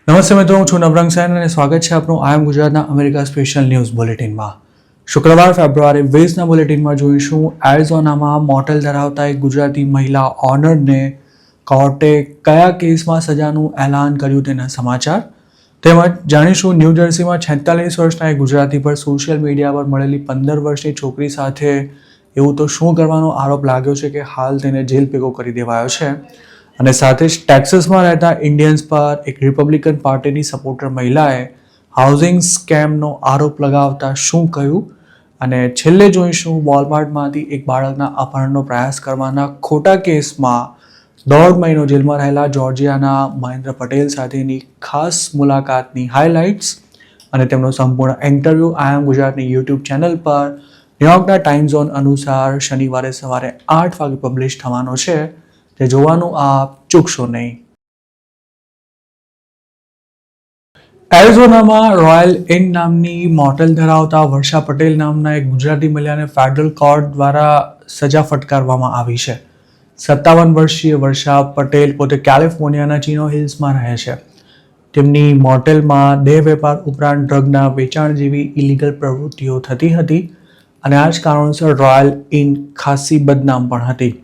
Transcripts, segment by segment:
નમસ્તે મિત્રો, હું છું નવરંગ સેન અને સ્વાગત છે આપનું આઈ એમ ગુજરાતના અમેરિકા સ્પેશિયલ ન્યૂઝ બુલેટિનમાં. શુક્રવાર ફેબ્રુઆરી 20ના બુલેટિનમાં જોઈશું એરિઝોનામાં મોટેલ ધરાવતા એક ગુજરાતી મહિલા ઓનરને કોર્ટે કયા કેસમાં સજાનું એલાન કર્યું તેના સમાચાર. તેમજ જાણીશું ન્યૂ જર્સીમાં 46 વર્ષના એક ગુજરાતી પર સોશિયલ મીડિયા પર મળેલી 15 વર્ષની છોકરી સાથે એવું તો શું કરવાનો આરોપ લાગ્યો છે કે હાલ તેને જેલ ભેગો કરી દેવાયો છે. અને સાથે જ ટેક્સાસમાં રહેતા ઇન્ડિયન્સ પર એક રિપબ્લિકન પાર્ટીની સપોર્ટર મહિલાએ હાઉસિંગ સ્કેમનો આરોપ લગાવતા શું કહ્યું, અને છેલ્લે જોઈશું વોલમાર્ટમાંથી એક બાળકના અપહરણનો પ્રયાસ કરવાના ખોટા કેસમાં 1.5 મહિનો જેલમાં રહેલા જોર્જિયાના મહેન્દ્ર પટેલ સાથેની ખાસ મુલાકાતની હાઇલાઇટ્સ અને તેમનો સંપૂર્ણ ઇન્ટરવ્યૂ આઈ એમ ગુજરાતની યુટ્યુબ ચેનલ પર ન્યુયોર્કના ટાઈમ ઝોન અનુસાર શનિવારે સવારે 8 વાગે પબ્લિશ થવાનો છે. તે જોવાનું આપ ચૂકશો નહીં. એરિઝોનામાં રોયલ ઇન નામની મોટેલ ધરાવતા વર્ષા પટેલ નામના એક ગુજરાતી મહિલાને ફેડરલ કોર્ટ દ્વારા સજા ફટકારવામાં આવી છે. 57 વર્ષીય વર્ષા પટેલ પોતે કેલિફોર્નિયાના ચિનો હિલ્સમાં રહે છે. તેમની મોટેલમાં દેહ વેપાર ઉપરાંત ડ્રગના વેચાણ જેવી ઇલીગલ પ્રવૃત્તિઓ થતી હતી અને આ જ કારણોસર રોયલ ઇન ખાસી બદનામ પણ હતી.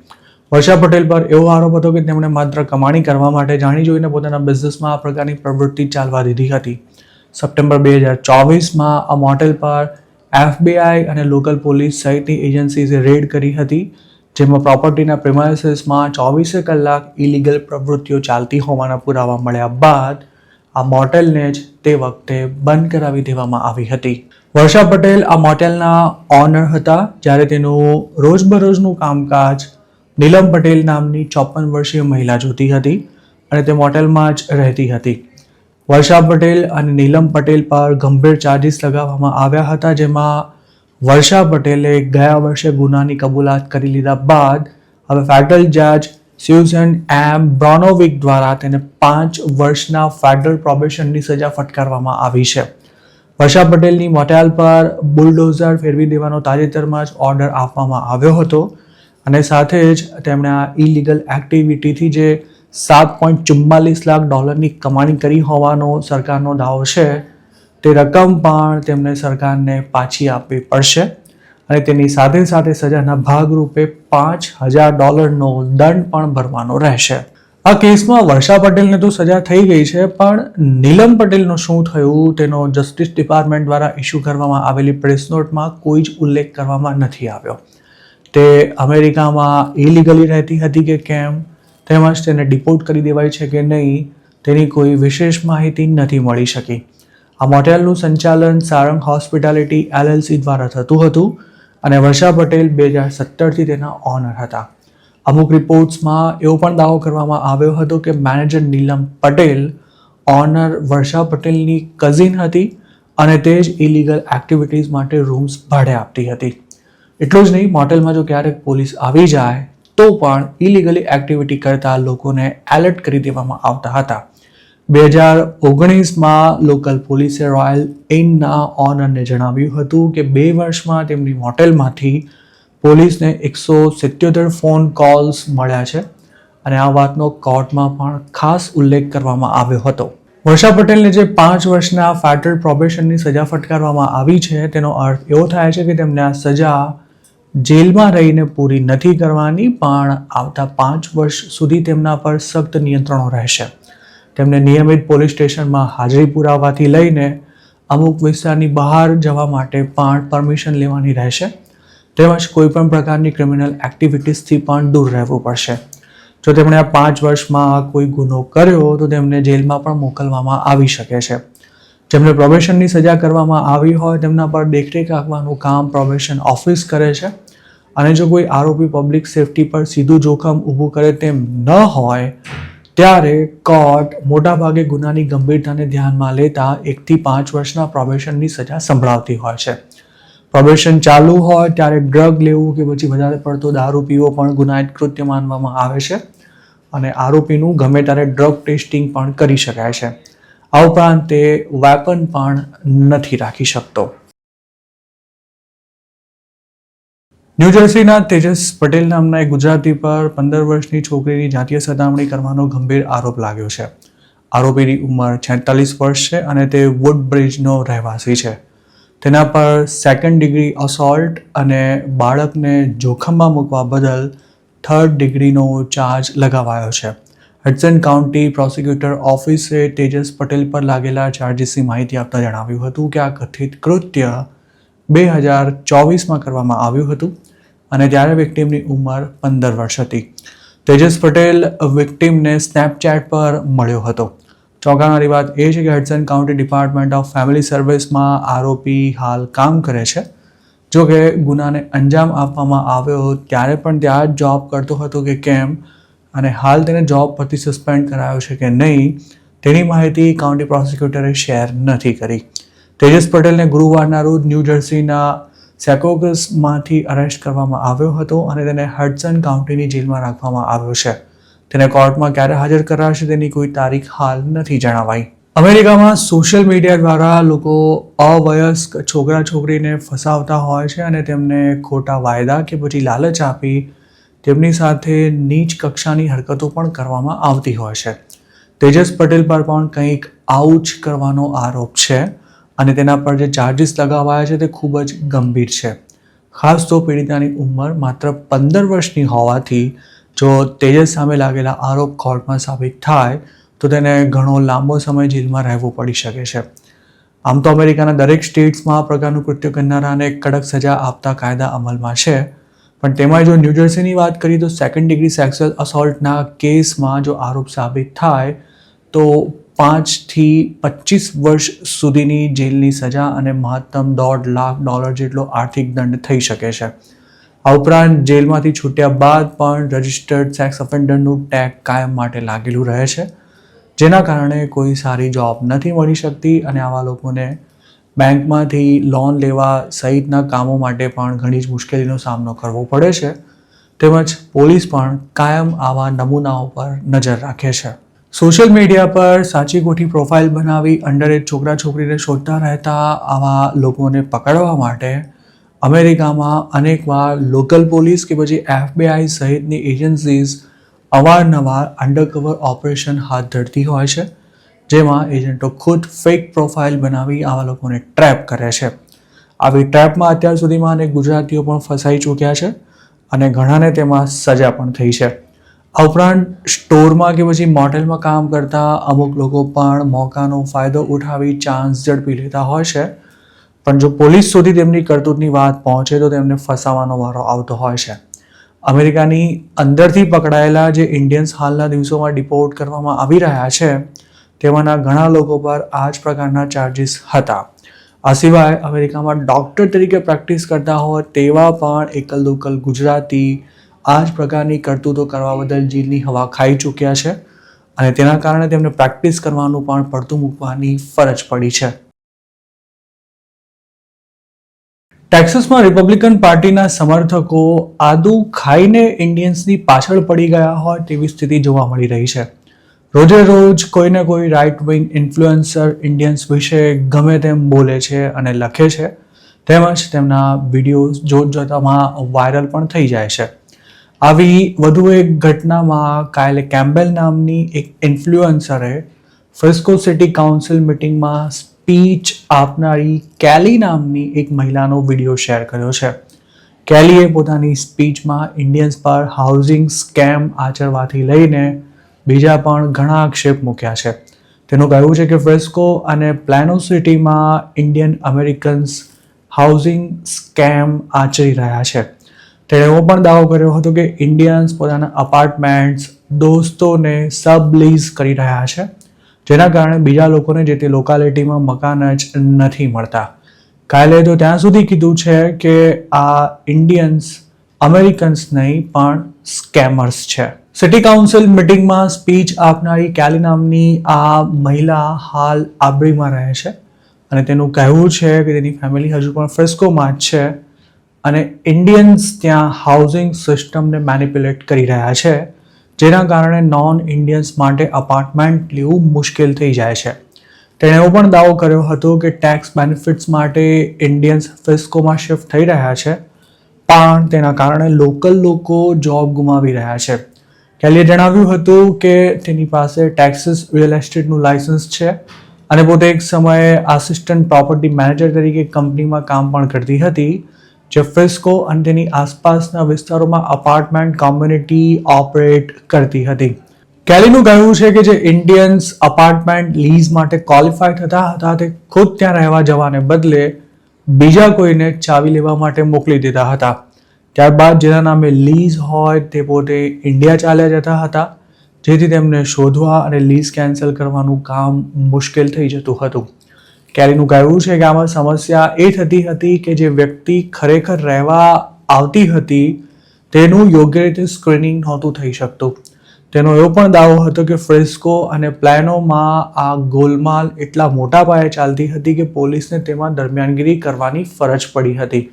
વર્ષા પટેલ પર એવો આરોપ હતો કે તેમણે માત્ર કમાણી કરવા માટે જાણી જોઈને પોતાના બિઝનેસમાં આ પ્રકારની પ્રવૃત્તિ ચાલવા દીધી હતી. સપ્ટેમ્બર 2024માં આ મોટેલ પર FBI અને લોકલ પોલીસ સહિતની એજન્સીઝે રેડ કરી હતી, જેમાં પ્રોપર્ટીના પ્રિમાઇસીસમાં 24 કલાક ઇલીગલ પ્રવૃત્તિઓ ચાલતી હોવાના પુરાવા મળ્યા બાદ આ મોટેલને જ તે વખતે બંધ કરાવી દેવામાં આવી હતી. વર્ષા પટેલ આ મોટેલના ઓનર હતા, જ્યારે તેનું રોજબરોજનું કામકાજ નીલમ પટેલ નામની 54 વર્ષીય મહિલા જોતી હતી અને તે મોટેલમાં જ રહેતી હતી. વર્ષા પટેલ અને નીલમ પટેલ પર ગંભીર ચાર્જીસ લગાવવામાં આવ્યા હતા, જેમાં વર્ષા પટેલે ગયા વર્ષે ગુનાની કબૂલાત કરી લીધા બાદ હવે ફેડરલ જજ સ્યુઝન એમ બ્રોનોવિક દ્વારા તેને 5 વર્ષના ફેડરલ પ્રોબેશનની સજા ફટકારવામાં આવી છે. વર્ષા પટેલની મોટેલ પર બુલડોઝર ફેરવી દેવાનો તાજેતરમાં જ ઓર્ડર આપવામાં આવ્યો હતો અને સાથે જ તેમણે આ ઇલીગલ એક્ટિવિટીથી જે $7.44 લાખ કમાણી કરી હોવાનો સરકારનો દાવો છે, તે રકમ પણ તેમને સરકારને પાછી આપવી પડશે અને તેની સાથે સાથે સજાના ભાગરૂપે $5,000નો દંડ પણ ભરવાનો રહેશે. આ કેસમાં વર્ષા પટેલને તો સજા થઈ ગઈ છે, પણ નીલમ પટેલનું શું થયું તેનો જસ્ટિસ ડિપાર્ટમેન્ટ દ્વારા ઇસ્યુ કરવામાં આવેલી પ્રેસ નોટમાં કોઈ જ ઉલ્લેખ કરવામાં નથી આવ્યો. તે અમેરિકામાં ઇલીગલી રહેતી હતી કે કેમ, તેમજ તેને ડિપોર્ટ કરી દેવાય છે કે નહીં, તેની કોઈ વિશેષ માહિતી નથી મળી શકી. આ મોટેલનું સંચાલન સારંગ હોસ્પિટાલિટી LLC દ્વારા થતું હતું અને વર્ષા પટેલ 2017થી તેના ઓનર હતા. અમુક રિપોર્ટ્સમાં એવો પણ દાવો કરવામાં આવ્યો હતો કે મેનેજર નીલમ પટેલ ઓનર વર્ષા પટેલની કઝિન હતી અને તે જ ઇલીગલ એક્ટિવિટીઝ માટે રૂમ્સ ભાડે આપતી હતી. એટલું જ નહીં, મોટેલમાં જો ક્યારેક પોલીસ આવી જાય તો પણ ઇલીગલી એક્ટિવિટી કરતા લોકોને એલર્ટ કરી દેવામાં આવતા હતા. 2019માં લોકલ પોલીસે રોયલ ઇનના ઓનરને જણાવ્યું હતું કે 2 વર્ષમાં તેમની મોટેલમાંથી પોલીસને 177 ફોન કોલ્સ મળ્યા છે અને આ વાતનો કોર્ટમાં પણ ખાસ ઉલ્લેખ કરવામાં આવ્યો હતો. વર્ષા પટેલને જે 5 વર્ષના ફેડરલ પ્રોબેશનની સજા ફટકારવામાં આવી છે, તેનો અર્થ એવો થાય છે કે તેમને આ સજા જેલમાં રહીને પૂરી નથી કરવાની, પણ આવતા 5 વર્ષ સુધી તેમના પર સખ્ત નિયંત્રણો રહેશે. તેમને નિયમિત પોલીસ સ્ટેશનમાં હાજરી પુરાવવાથી લઈને અમુક વિસ્તારની બહાર જવા માટે પણ પરમિશન લેવાની રહેશે, તેમજ કોઈપણ પ્રકારની ક્રિમિનલ એક્ટિવિટીઝથી પણ દૂર રહેવું પડશે. જો તેમણે આ 5 વર્ષમાં કોઈ ગુનો કર્યો તો તેમને જેલમાં પણ મોકલવામાં આવી શકે છે. જેમને પ્રોબેશનની સજા કરવામાં આવી હોય તેમના પર દેખરેખ રાખવાનું કામ પ્રોબેશન ઓફિસ કરે છે અને જો કોઈ આરોપી પબ્લિક સેફટી પર સીધું જોખમ ઊભું કરે તેમ ન હોય ત્યારે કોર્ટ મોટાભાગે ગુનાની ગંભીરતાને ધ્યાનમાં લેતા 1 થી 5 વર્ષના પ્રોબેશનની સજા સંભળાવતી હોય છે. પ્રોબેશન ચાલુ હોય ત્યારે ડ્રગ લેવું કે પછી વધારે પડતો દારૂ પીવો પણ ગુનાહિત કૃત્ય માનવામાં આવે છે અને આરોપીનું ગમે ત્યારે ડ્રગ ટેસ્ટિંગ પણ કરી શકાય છે. આ ઉપરાંત તે વેપન પણ નથી રાખી શકતો. ન્યૂ જર્સીના તેજસ પટેલ નામના એક ગુજરાતી પર 15 વર્ષની છોકરીની જાતીય સતામણી કરવાનો ગંભીર આરોપ લાગ્યો છે. આરોપીની ઉંમર 46 વર્ષ છે અને તે વુડ બ્રિજનો રહેવાસી છે. તેના પર સેકન્ડ ડિગ્રી અસોલ્ટ અને બાળકને જોખમમાં મૂકવા બદલ થર્ડ ડિગ્રીનો ચાર્જ લગાવાયો છે. હડસન કાઉન્ટી પ્રોસિક્યુટર ઓફિસે તેજસ પટેલ પર લાગેલા ચાર્જીસની માહિતી આપતા જણાવ્યું હતું કે આ કથિત કૃત્ય 2024માં કરવામાં આવ્યું હતું અને ત્યારે વિક્ટિમની ઉંમર 15 વર્ષ હતી. તેજસ પટેલ વિક્ટિમને સ્નેપચેટ પર મળ્યો હતો. ચોંકાવનારી વાત એ છે કે Hudson county department of family સર્વિસમાં આરોપી હાલ કામ કરે છે. જો કે ગુનાને અંજામ આપવામાં આવ્યો ત્યારે પણ ત્યાં જ જોબ કરતો હતો કે કેમ અને હાલ તેને જોબ પરથી સસ્પેન્ડ કરાયો છે કે નહીં તેની માહિતી કાઉન્ટી પ્રોસિક્યુટરે શેર નથી કરી. તેજસ પટેલને ગુરુવારના રોજ ન્યૂ જર્સીના સેકોગસમાંથી અરેસ્ટ કરવામાં આવ્યો હતો અને તેને હડસન કાઉન્ટીની જેલમાં રાખવામાં આવ્યો છે. તેને કોર્ટમાં ક્યારે હાજર કરાશે તેની કોઈ તારીખ હાલ નથી જણાવાઈ. અમેરિકામાં સોશિયલ મીડિયા દ્વારા લોકો અવયસ્ક છોકરા છોકરીને ફસાવતા હોય છે અને તેમને ખોટા વાયદા કે પછી લાલચ આપી તેમની સાથે નીચ કક્ષાની હરકતો પણ કરવામાં આવતી હોય છે. તેજસ પટેલ પર પણ કંઈક આવું જ કરવાનો આરોપ છે અને તેના પર જે ચાર્જીસ લગાવાયા છે તે ખૂબ જ ગંભીર છે. ખાસ તો પીડિતાની ઉંમર માત્ર 15 વર્ષની હોવાથી જો તેજસ સામે લાગેલા આરોપ કોર્ટમાં સાબિત થાય તો તેને ઘણો લાંબો સમય જેલમાં રહેવું પડી શકે છે. આમ તો અમેરિકાના દરેક સ્ટેટ્સમાં આ પ્રકારનું કૃત્ય કરનારાને કડક સજા આપતા કાયદા અમલમાં છે, પણ તેમાં જો ન્યૂજર્સીની વાત કરીએ તો સેકન્ડ ડિગ્રી સેક્સ્યુઅલ અસોલ્ટના કેસમાં જો આરોપ સાબિત થાય તો 5 થી 25 વર્ષ સુધીની જેલની સજા અને મહત્તમ $1.5 લાખ જેટલો આર્થિક દંડ થઈ શકે છે. આ ઉપરાંત જેલમાંથી છૂટ્યા બાદ પણ રજિસ્ટર્ડ સેક્સ ઓફેન્ડરનું ટેગ કાયમ માટે લાગેલું રહે છે, જેના કારણે કોઈ સારી જોબ નથી મળી શકતી અને આવા લોકોને બેંકમાંથી લોન લેવા સહિતના કામો માટે પણ ઘણી જ મુશ્કેલીનો સામનો કરવો પડે છે. તેમજ પોલીસ પણ કાયમ આવા નમૂનાઓ પર નજર રાખે છે. સોશિયલ મીડિયા પર સાચી ખોટી પ્રોફાઇલ બનાવી અંડરએજ છોકરા છોકરીને શોધતા રહેતા આવા લોકોને પકડવા માટે અમેરિકામાં અનેકવાર લોકલ પોલીસ કે પછી FBI સહિતની એજન્સીઝ અવારનવાર અંડરકવર ઓપરેશન હાથ ધરતી હોય છે, જેમાં એજન્ટો ખુદ ફેક પ્રોફાઇલ બનાવી આવા લોકોને ટ્રેપ કરે છે. આવી ટ્રેપમાં અત્યાર સુધીમાં અનેક ગુજરાતીઓ પણ ફસાઈ ચૂક્યા છે અને ઘણાને તેમાં સજા પણ થઈ છે. આ ઉપરાંત સ્ટોરમાં કે પછી મોટેલમાં કામ કરતા અમુક લોકો પણ મોકાનો ફાયદો ઉઠાવી ચાન્સ ઝડપી લેતા હોય છે, પણ જો પોલીસ સુધી તેમની કરતૂતની વાત પહોંચે તો તેમને ફસાવાનો વારો આવતો હોય છે. અમેરિકાની અંદરથી પકડાયેલા જે ઇન્ડિયન્સ હાલના દિવસોમાં ડિપોર્ટ કરવામાં આવી રહ્યા છે તેમાંના ઘણા લોકો પર આ જ પ્રકારના ચાર્જીસ હતા. આ સિવાય અમેરિકામાં ડૉક્ટર તરીકે પ્રેક્ટિસ કરતા હોય તેવા પણ એકલ દોકલ ગુજરાતી આ જ પ્રકારની કરતૂતો કરવા બદલ જેલની હવા ખાઈ ચૂક્યા છે અને તેના કારણે તેમને પ્રેક્ટિસ કરવાનું પણ પડતું મૂકવાની ફરજ પડી છે. ટેક્સાસમાં રિપબ્લિકન પાર્ટીના સમર્થકો આદુ ખાઈને ઇન્ડિયન્સની પાછળ પડી ગયા હોય તેવી સ્થિતિ જોવા મળી રહી છે. રોજે રોજ કોઈને કોઈ રાઇટ વિંગ ઇન્ફ્લુએન્સર ઇન્ડિયન્સ વિશે ગમે તેમ બોલે છે અને લખે છે, તેમજ તેમના વિડીયોઝ જોતજોતામાં વાયરલ પણ થઈ જાય છે. આવી વધુ એક ઘટનામાં કાયલે કેમ્બેલ નામની એક ઇન્ફ્લુએન્સરે ફ્રિસ્કો સિટી કાઉન્સિલ મિટિંગમાં સ્પીચ આપનારી કેલી નામની એક મહિલાનો વિડીયો શેર કર્યો છે. કેલીએ પોતાની સ્પીચમાં ઇન્ડિયન્સ પર હાઉસિંગ સ્કેમ આચરવાથી લઈને બીજા પણ ઘણા આક્ષેપ મૂક્યા છે. તેનું કહેવું છે કે ફ્રિસ્કો અને પ્લાનો સિટીમાં ઇન્ડિયન અમેરિકન્સ હાઉસિંગ સ્કેમ આચરી રહ્યા છે. તેણે એવો પણ દાવો કર્યો હતો કે ઇન્ડિયન્સ પોતાના અપાર્ટમેન્ટ્સ દોસ્તોને સબ લીઝ કરી રહ્યા છે, જેના કારણે બીજા લોકોને જે તે લોકાલિટીમાં મકાન જ નથી મળતા. કાલે તો ત્યાં સુધી કીધું છે કે આ ઇન્ડિયન્સ અમેરિકન્સ નહીં પણ સ્કેમર્સ છે. સિટી કાઉન્સિલ મિટિંગમાં સ્પીચ આપનારી કેલી નામની આ મહિલા હાલ આબરીમાં રહે છે અને તેનું કહેવું છે કે તેની ફેમિલી હજુ પણ ફ્રિસ્કોમાં જ છે અને ઇન્ડિયન્સ ત્યાં હાઉસિંગ સિસ્ટમને મેનિપ્યુલેટ કરી રહ્યા છે, જેના કારણે નોન ઇન્ડિયન્સ માટે અપાર્ટમેન્ટ લેવું મુશ્કેલ થઈ જાય છે. તેણે એવો પણ દાવો કર્યો હતો કે ટેક્સ બેનિફિટ્સ માટે ઇન્ડિયન્સ ફ્રિસ્કોમાં શિફ્ટ થઈ રહ્યા છે, પણ તેના કારણે લોકલ લોકો જોબ ગુમાવી રહ્યા છે. કેલીએ જણાવ્યું હતું કે તેની પાસે ટેક્સાસ રિયલ એસ્ટેટનું લાયસન્સ છે અને પોતે એક સમયે આસિસ્ટન્ટ પ્રોપર્ટી મેનેજર તરીકે કંપનીમાં કામ પણ કરતી હતી, જે ફ્રિસ્કો અને તેની આસપાસના વિસ્તારોમાં અપાર્ટમેન્ટ કોમ્યુનિટી ઓપરેટ કરતી હતી. કેલીનું કહેવું છે કે જે ઇન્ડિયન્સ અપાર્ટમેન્ટ લીઝ માટે ક્વોલિફાય થતા હતા તે ખુદ ત્યાં રહેવા જવાને બદલે બીજા કોઈને ચાવી લેવા માટે મોકલી દેતા હતા. ત્યારબાદ જેના નામે લીઝ હોય તે પોતે ઇન્ડિયા ચાલ્યા જતા હતા, જેથી તેમને શોધવા અને લીઝ કેન્સલ કરવાનું કામ મુશ્કેલ થઈ જતું હતું. કેલીનું કહેવું છે કે આમાં સમસ્યા એ થતી હતી કે જે વ્યક્તિ ખરેખર રહેવા આવતી હતી તેનું યોગ્ય રીતે સ્ક્રીનિંગ નહોતું થઈ શકતું. તેનો એવો પણ દાવો હતો કે ફ્રિસ્કો અને પ્લાનોમાં આ ગોલમાલ એટલા મોટા પાયે ચાલતી હતી કે પોલીસને તેમાં દરમિયાનગીરી કરવાની ફરજ પડી હતી.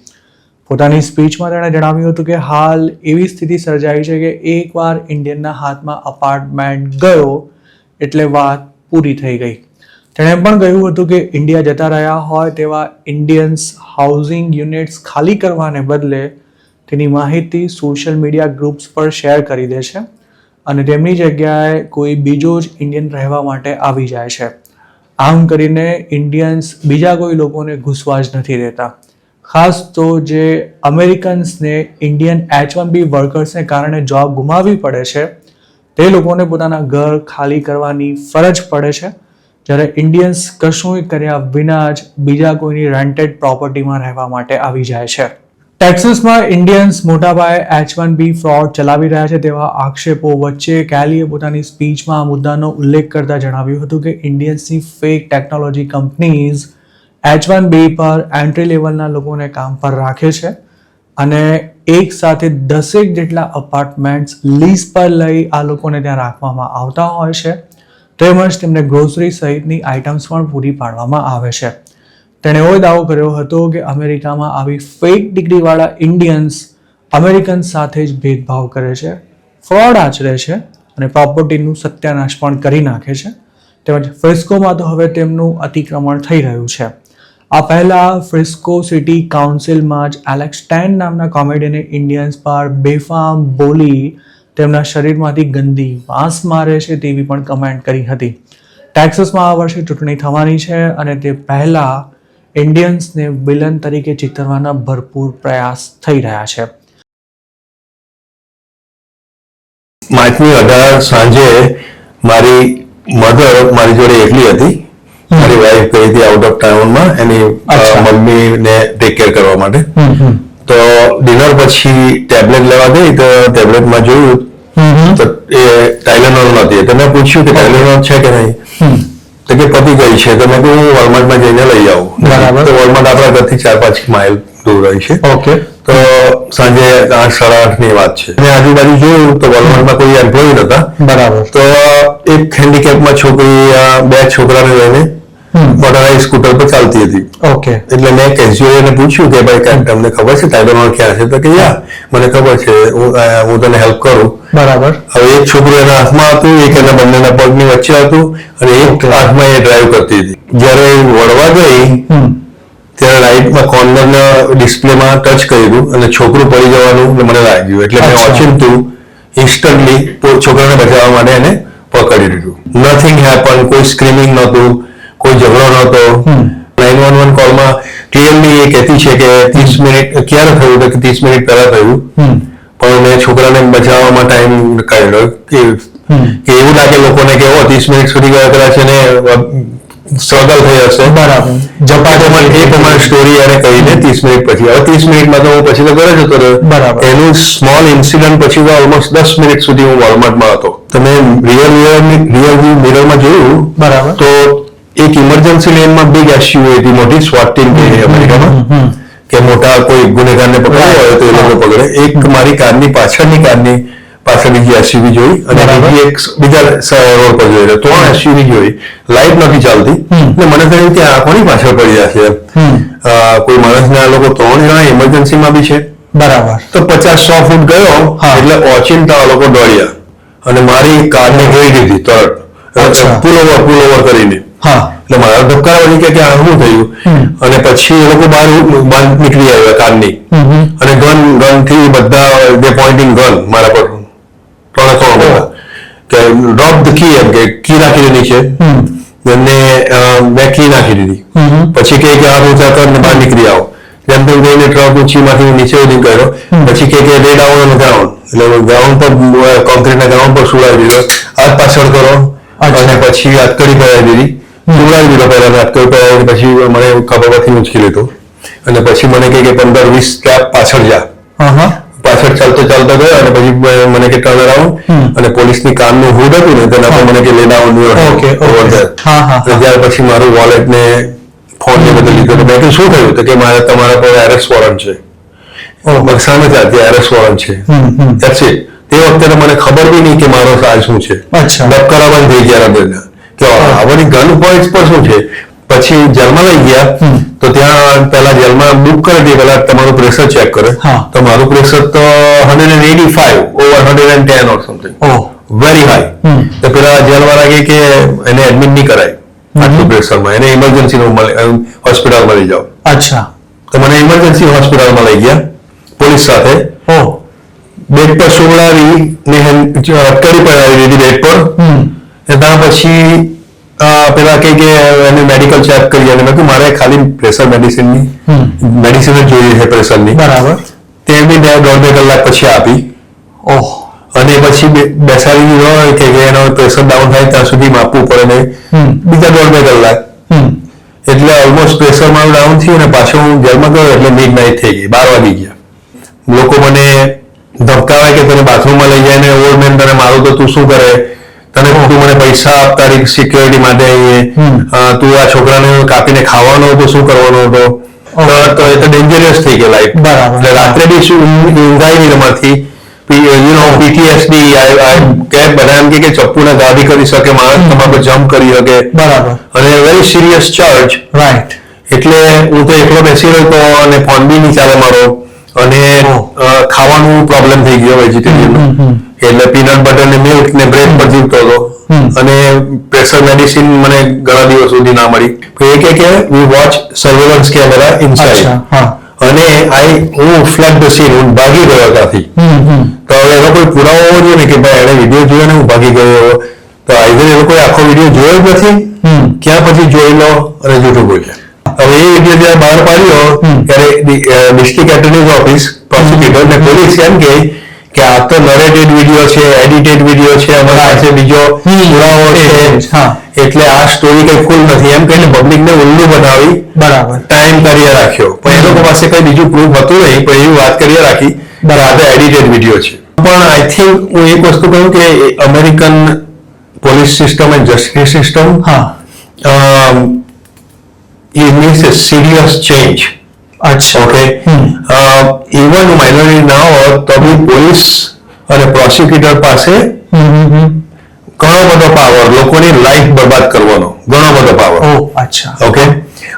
પોતાની સ્પીચમાં તેણે જણાવ્યું હતું કે હાલ એવી સ્થિતિ સર્જાઈ છે કે એકવાર ઇન્ડિયનના હાથમાં અપાર્ટમેન્ટ ગયો એટલે વાત પૂરી થઈ ગઈ. તેણે પણ કહ્યું હતું કે ઇન્ડિયા જતા રહ્યા હોય તેવા ઇન્ડિયન્સ હાઉસિંગ યુનિટ્સ ખાલી કરવાને બદલે તેની માહિતી સોશિયલ મીડિયા ગ્રુપ્સ પર શેર કરી દે છે અને તેમની જગ્યાએ કોઈ બીજો જ ઇન્ડિયન રહેવા માટે આવી જાય છે. આમ કરીને ઇન્ડિયન્સ બીજા કોઈ લોકોને ઘૂસવા જ નથી દેતા. ખાસ તો જે અમેરિકન્સને ઇન્ડિયન H1B વર્કર્સને કારણે જોબ ગુમાવવી પડે છે તે લોકોને પોતાના ઘર ખાલી કરવાની ફરજ પડે છે, જ્યારે ઇન્ડિયન્સ કશું કર્યા વિના જ બીજા કોઈની રેન્ટેડ પ્રોપર્ટીમાં રહેવા માટે આવી જાય છે. ટેક્સાસમાં ઇન્ડિયન્સ મોટા પાયે H1B ફ્રોડ ચલાવી રહ્યા છે તેવા આક્ષેપો વચ્ચે કેલીએ પોતાની સ્પીચમાં આ મુદ્દાનો ઉલ્લેખ કરતા જણાવ્યું હતું કે ઇન્ડિયન્સની ફેક ટેકનોલોજી કંપનીઝ H1B પર એન્ટ્રી લેવલના લોકોને કામ પર રાખે છે અને એક સાથે 10 જેટલા અપાર્ટમેન્ટ્સ લીઝ પર લઈ આ લોકોને ત્યાં રાખવામાં આવતા હોય છે, તેમજ તેમને ગ્રોસરી સહિતની આઇટમ્સ પણ પૂરી પાડવામાં આવે છે. તેણે એવો દાવો કર્યો હતો કે અમેરિકામાં આવી ફેક ડિગ્રીવાળા ઇન્ડિયન્સ અમેરિકન સાથે જ ભેદભાવ કરે છે, ફ્રોડ આચરે છે અને પ્રોપર્ટીનું સત્યાનાશ પણ કરી નાખે છે. તેમજ ફ્રિસ્કોમાં તો હવે તેમનું અતિક્રમણ થઈ રહ્યું છે. આ પહેલા ફ્રિસ્કો સિટી કાઉન્સિલમાં જ એલેક્સ ટેન નામના કોમેડિયને ઇન્ડિયન્સ પર બેફામ બોલી તેમના શરીરમાંથી ગંદી વાસ મારે છે તેવી પણ કમેન્ટ કરી હતી. ટેક્સાસમાં આ વર્ષે ચૂંટણી થવાની છે અને તે પહેલા ઇન્ડિયન્સને વિલન તરીકે ચિતરવાના ભરપૂર પ્રયાસ થઈ રહ્યા છે. 5/18 સાંજે મારી મધર મારી જોડે એકલી હતી. મારી વાઈફ ગઈ હતી આઉટ ઓફ ટાઉનમાં એની મમ્મીને ટેક કેર કરવા માટે. તો ડિનર પછી ટેબ્લેટ લેવા ગઈ તો ટેબ્લેટમાં જોયું તો એ ટાઇલેનોલ નહોતી. તો મેં પૂછ્યું કે ટાઇલેનોલ છે કે નહીં, તો કે પતી ગઈ છે. તો મેં કહ્યું વોલમાર્ટમાં જઈને લઈ આવું. બરાબર. તો વોલમાર્ટ આપણા ઘરથી 4-5 માઇલ દૂર રહી છે. ઓકે. તો સાંજે 8-8:30 ની વાત છે. મેં આજુબાજુ જોયું તો વોલમાર્ટમાં કોઈ એમ્પ્લોય નતા. બરાબર. તો એક હેન્ડીકેપમાં છોકરી 2 છોકરાને લઈને મોટરાઇઝ સ્કૂટર પર ચાલતી હતી. ઓકે. એટલે મેં કેઝ્યુઅલી એને પૂછ્યું કે ભાઈ તમને ખબર છે ટાઇલેનોલ ક્યાં છે? તો કે યા મને ખબર છે, હું તને હેલ્પ કરું. બરાબર. હવે એક છોકરું એના હાથમાં હતું, એક એના બંનેના પગની વચ્ચે હતું અને એક હાથમાં એ ડ્રાઈવ કરતી હતી. જ્યારે વળવા ગઈ ત્યારે રાઈટમાં કોર્નરના ડિસ્પ્લેમાં ટચ કર્યું અને છોકરું પડી જવાનું મને લાગ્યું. એટલે મેં ઓચિંતું ઇન્સ્ટન્ટલી છોકરાને બચાવવા માટે એને પકડી લીધું. Nothing happen. કોઈ સ્ક્રીમિંગ નહોતું, કોઈ ઝઘડો નહોતો. 911 કોલમાં ક્લિયરલી એ કહેતી છે કે 30 મિનિટ ક્યારે થયું? તો 30 મિનિટ પહેલા થયું, પણ મેં છોકરાને બચાવવામાં ટાઈમ કાઢ્યો. કે એવું લાગે લોકોને કે 30 મિનિટ સુધી ગયા કદાચ એને સ્ટ્રગલ થઈ હશે. બરાબર. ઝપાટામાં એ પ્રમાણે સ્ટોરી એને કહીને 30 મિનિટ પછી. હવે 30 મિનિટમાં તો હું પછી તો ઘરે જતો રહ્યો. બરાબર. એનું સ્મોલ ઇન્સિડન્ટ પછી તો ઓલમોસ્ટ 10 મિનિટ સુધી હું વોલમાર્ટમાં હતો. તમે રિયર મિરરમાં જોયું. બરાબર. તો એક ઇમરજન્સી લેનમાં બિગ એસયુવી હતી, મોટી સ્વાટ ટીમ કહે અમેરિકામાં, કે મોટા કોઈ ગુનેગારને પકડ્યો હોય તો એ લોકો પકડે. એક મારી કારની પાછળની જે એસયુવી જોઈ અને બીજી એક બીજા રોડ પર જોઈ. 3 એસયુવી જોઈ. લાઈટ નથી ચાલતી. એટલે મને થયું કે આ કોની પાછળ પડી જશે? કોઈ માણસને આ લોકો 3 જણા ઇમરજન્સીમાં બી છે. બરાબર. તો 50-100 ફૂટ ગયો એટલે ઓચિંતા આ લોકો દોડ્યા અને મારી કારને ગઈ દીધી તરત, પુલ ઓવર કરીને. એટલે મારા ધબકારા વળી કે આ શું થયું? અને પછી એ લોકો બહાર નીકળી આવ્યા કારની અને ગન થી બધા પોઇન્ટિંગ ગન મારા પર 3 બધા. ડ્રોપ ધ કી, એમ કે કી નાખી દીધી છે. એમને મેં કી નાખી દીધી. પછી કે હાથ ઊંચા કર ને બહાર નીકળી આવો. જેમ તેમ કરીને ટ્રક ઊંચીમાંથી નીચે ઉધી કર્યો. પછી કે લે ડાઉન ઓન ગ્રાઉન્ડ, એટલે ગ્રાઉન્ડ પર કોન્ક્રીટના ગ્રાઉન્ડ પર સુવડાવી દીધો. હાથ પાછળ કરો અને પછી હાથકડી પહેરાવી દીધી. સુવડાવી દીધો પહેલા, હાથકડી પહેરાવી પછી મને ખભેથી ઊંચકી લીધો અને પછી મને કે 15-20 સ્ટેપ પાછળ જા. પાછળ ચાલતો ગયો અને પછી મને કે ટર્ન અરાઉન્ડ, અને પોલીસની કારનું હુડ હતું ને તેના પર મને કે લે ડાઉન ત્યાર પછી મારું વોલેટ ને ફોન ને બધું લીધું. મેં કીધું શું થયું? તો કે તમારા પર એરેસ્ટ વોરંટ છે. સામે ત્યાંથી એરેસ્ટ વોરંટ છે. That's it. તે વખતે મને ખબર બી નહીં કે મારો સાજ શું છે. ડબકારામાં થઈ ગયા હૃદયના કે આવડી ગન પોઈન્ટ પર શું છે. પછી જેલમાં લઈ ગયા તો ત્યાં પેલા જેલમાં બુક કરી દે, પેલા તમારું પ્રેશર ચેક કરે. તો મારું પ્રેશર તો 185 over 110 or something, very high. તો પેલા જેલવાળા કે એને એડમિટ નહીં કરાય આટલું પ્રેશરમાં, એને ઇમરજન્સી હોસ્પિટલમાં લઈ જાઓ. અચ્છા. તો મને ઇમરજન્સી હોસ્પિટલમાં લઈ ગયા પોલીસ સાથે. બેડ પર સુવડાવી ને અટકડી પડાવી દીધી બેડ પર. ત્યાં પછી પેલા કે એને મેડિકલ ચેક કરી, અને મેં મારે ખાલી પ્રેશર મેડિસિન જ જોઈએ છે પ્રેશરની. બરાબર. તે બી 2.5 કલાક પછી આપી. અને પછી બેસાડી દીધો કે એનો પ્રેશર ડાઉન થાય ત્યાં સુધી માપવું પડે ને બીજા 2.5 કલાક. એટલે ઓલમોસ્ટ પ્રેશર મારું ડાઉન થયું અને પાછો હું જેલમાં ગયો એટલે મિડનાઇટ થઈ ગઈ, 12 વાગી ગયા. લોકો મને ધમકાવે કે તને બાથરૂમમાં લઈ જાય ને ઓલ્ડ મેન તને મારું તો તું શું કરે, તું મને પૈસા આપ તારી સિક્યોરિટી માટે, તું આ છોકરાને કાપીને ખાવાનો હતો, શું કરવાનો હતો. તો એ તો ડેન્જરસ થઈ ગયો લાઈફ. એટલે રાત્રે બી શું ઊંઘાય નહીં તમારથી. PTSD બધા એમ કે ચપ્પુના ઘા બી કરી શકે, માણસ તમારા પર જમ્પ કરી શકે. બરાબર. અને વેરી સિરિયસ ચાર્જ. રાઈટ. એટલે હું તો એકલો બેસી રહ્યો હતો અને ફોન બી નહીં ચાલે મારો, અને ખાવાનું પ્રોબ્લેમ થઈ ગયો વેજીટેરિયન. એટલે પીનટ બટર ને મિલ્ક ને બ્રેડ પર જીવતો હતો. અને પ્રેશર મેડિસિન મને ઘણા દિવસ સુધી ના મળી. એ કે વી વોચ સર્વેલન્સ કેમેરા ઇનસાઇડ, અને હું ફ્લડ ધ સીન, હું ભાગી ગયો ત્યાંથી. તો હવે એનો કોઈ પુરાવો હોવો જોઈએ ને કે ભાઈ એને વિડીયો જોયો ને હું ભાગી ગયો. તો આઈધર એ લોકોએ આખો વિડીયો જોયો જ નથી, ક્યાં પછી જોઈ લો અને જૂઠું બોલ્યા. હવે એ વિડીયો જયારે બહાર પાડ્યો ત્યારે ડિસ્ટ્રિક્ટ એટર્ની ઓફિસ, પ્રોસિક્યુટર ને પોલીસ એમ કે આ તો નરેટેડ વિડીયો છે, એડિટેડ વિડીયો છે, અમારા પાસે બીજો પુરાવો છે, એટલે આ સ્ટોરી કઈ ફૂલ નથી એમ કહીને પબ્લિકને ઉલ્લુ બનાવી. બરાબર. ટાઈમ કરીએ રાખ્યો, પણ એ લોકો પાસે કઈ બીજું પ્રૂફ હતું નહીં, પણ એવી વાત કરીએ રાખી આ તો એડિટેડ વિડીયો છે. પણ આઈ થિંક હું એક વસ્તુ કહું કે American police system and justice system it needs a serious change. અચ્છા. ઓકે. ઇવન માઇનોરિટી ના હોત તો બી પોલીસ અને પ્રોસિક્યુટર પાસે ઘણો બધો પાવર, લોકોની લાઈફ બરબાદ કરવાનો ઘણો બધો પાવર. અચ્છા. ઓકે.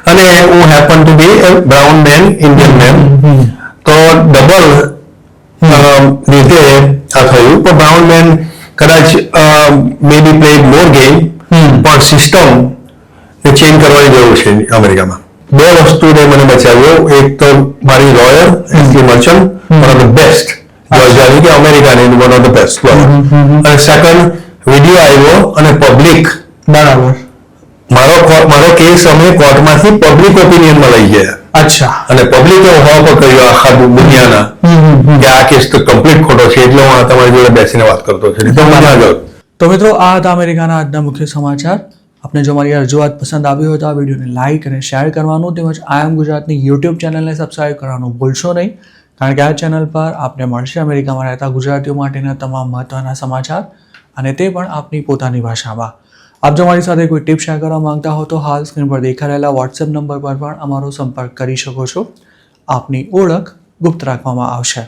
અને હું happen to be a brown man, Indian man, તો ડબલ રીતે આ થયું. પણ બ્રાઉન મેન કદાચ may be played more game, પણ સિસ્ટમ ને ચેન્જ કરવાની જરૂર છે અમેરિકામાં. 2 વસ્તુને મને બચાવ્યો. એક તો મારી lawyer Ashley Merchant, one of the best જોર્જિયાની કે અમેરિકાની one of the best lawyer. અને સેકન્ડ વિડીયો આવ્યો અને પબ્લિક. બરાબર. મારો કેસ અમે કોર્ટમાંથી પબ્લિક ઓપિનિયનમાં લઈ ગયા. અચ્છા. અને પબ્લિકે હોવા પર કહ્યું આખા દુનિયાના કે આ કેસ તો કમ્પ્લીટ ખોટો છે, એટલે હું તમારી જોડે બેસીને વાત કરતો છું. તો મિત્રો, આ હતા અમેરિકાના આજના મુખ્ય સમાચાર. આપને જો મારી રજૂઆત પસંદ આવી હોય તો આ વિડીયોને લાઇક અને શેર કરવાનું, તેમજ આઈ એમ ગુજરાતની યુટ્યુબ ચેનલને સબસ્ક્રાઇબ કરવાનું ભૂલશો નહીં, કારણ કે આ ચેનલ પર આપને મળશે અમેરિકામાં રહેતા ગુજરાતીઓ માટેના તમામ મહત્ત્વના સમાચાર, અને તે પણ આપની પોતાની ભાષામાં. આપ જો મારી સાથે કોઈ ટિપ શેર કરવા માંગતા હો તો હાલ સ્ક્રીન પર દેખાઈ રહેલા વોટ્સએપ નંબર પર પણ અમારો સંપર્ક કરી શકો છો. આપની ઓળખ ગુપ્ત રાખવામાં આવશે.